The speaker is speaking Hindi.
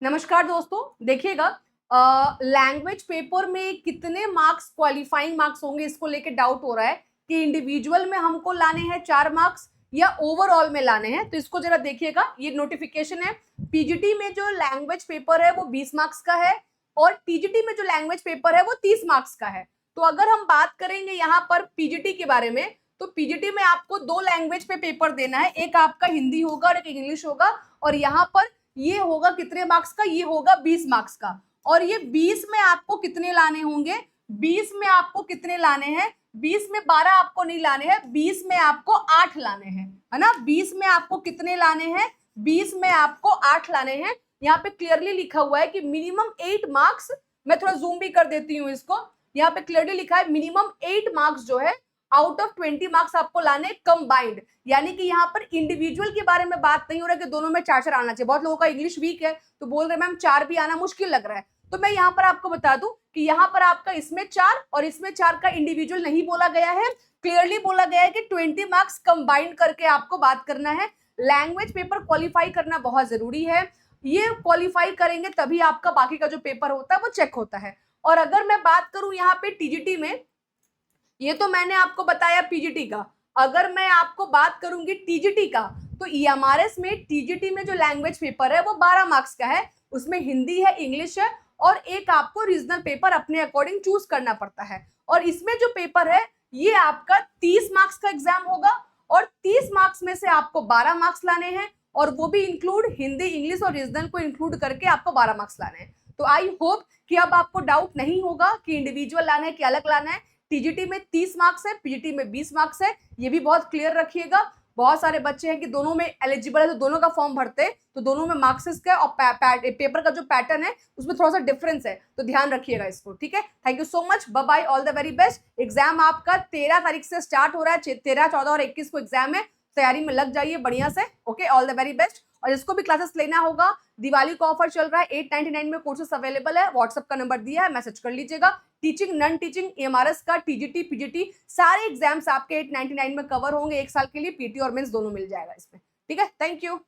नमस्कार दोस्तों, देखिएगा लैंग्वेज पेपर में कितने मार्क्स क्वालिफाइंग मार्क्स होंगे इसको लेके डाउट हो रहा है कि इंडिविजुअल में हमको लाने हैं 4 मार्क्स या ओवरऑल में लाने हैं। तो इसको जरा देखिएगा, ये नोटिफिकेशन है। पीजीटी में जो लैंग्वेज पेपर है वो 20 मार्क्स का है और टीजीटी में जो लैंग्वेज पेपर है वो 30 मार्क्स का है। तो अगर हम बात करेंगे यहाँ पर पीजीटी के बारे में, तो पीजीटी में आपको 2 लैंग्वेज पे पेपर देना है, एक आपका हिंदी होगा और एक इंग्लिश होगा। और यहाँ पर ये होगा कितने मार्क्स का, ये होगा 20 मार्क्स का। और ये 20 में आपको कितने लाने होंगे, 20 में आपको कितने लाने हैं, 20 में 12 आपको नहीं लाने हैं, 20 में आपको 8 लाने हैं, है ना। 20 में आपको कितने लाने हैं, 20 में आपको 8 लाने हैं। यहाँ पे क्लियरली लिखा हुआ है कि मिनिमम 8 मार्क्स, मैं थोड़ा जूम भी कर देती हूँ इसको, यहाँ पे क्लियरली लिखा है मिनिमम 8 मार्क्स जो है आउट ऑफ 20 मार्क्स आपको लाने कंबाइंड। यानी कि यहाँ पर इंडिविजुअल के बारे में बात नहीं हो रहा कि दोनों में 4-4 आना चाहिए। बहुत लोगों का इंग्लिश वीक है तो बोल रहे मैम 4 भी आना मुश्किल लग रहा है। तो मैं यहाँ पर आपको बता दूं कि यहाँ पर आपका इसमें 4 और इसमें 4 का इंडिविजुअल नहीं बोला गया है, क्लियरली बोला गया है कि 20 मार्क्स कंबाइंड करके आपको बात करना है। लैंग्वेज पेपर क्वालिफाई करना बहुत जरूरी है, ये क्वालिफाई करेंगे तभी आपका बाकी का जो पेपर होता है वो चेक होता है। और अगर मैं बात करूं यहाँ पे टीजीटी में, ये तो मैंने आपको बताया पीजीटी का। अगर मैं आपको बात करूंगी टीजीटी का, तो ईएमआरएस में टीजीटी में जो लैंग्वेज पेपर है वो 12 मार्क्स का है, उसमें हिंदी है, इंग्लिश है और एक आपको रीजनल पेपर अपने अकॉर्डिंग चूज करना पड़ता है। और इसमें जो पेपर है ये आपका 30 मार्क्स का एग्जाम होगा और 30 मार्क्स में से आपको 12 मार्क्स लाने हैं और वो भी इंक्लूड हिंदी, इंग्लिश और रीजनल को इंक्लूड करके आपको 12 मार्क्स लाने हैं। तो आई होप कि अब आपको डाउट नहीं होगा कि इंडिविजुअल लाना है कि अलग लाना है। टीजीटी में 30 मार्क्स है, पीजीटी में 20 मार्क्स है, ये भी बहुत क्लियर रखिएगा। बहुत सारे बच्चे हैं कि दोनों में एलिजिबल है तो दोनों का फॉर्म भरते हैं, तो दोनों में मार्क्स का और पेपर का जो पैटर्न है उसमें थोड़ा सा डिफरेंस है, तो ध्यान रखिएगा इसको। ठीक है, thank you so much, bye bye, all the very best. Exam आपका 13 तारीख से स्टार्ट हो रहा है, 13, 14 और 21 को एग्जाम है, तैयारी में लग जाइए बढ़िया से। Okay, all the very best. और जिसको भी क्लासेस लेना होगा, दिवाली का ऑफर चल रहा है, 899 में कोर्सेस अवेलेबल है, व्हाट्सएप का नंबर दिया है, मैसेज कर लीजिएगा। टीचिंग, नॉन टीचिंग, एमआरएस का, टीजीटी, पीजीटी सारे एग्जाम्स आपके 899 में कवर होंगे एक साल के लिए, पीटी और मेंस दोनों मिल जाएगा इसमें। ठीक है, थैंक यू।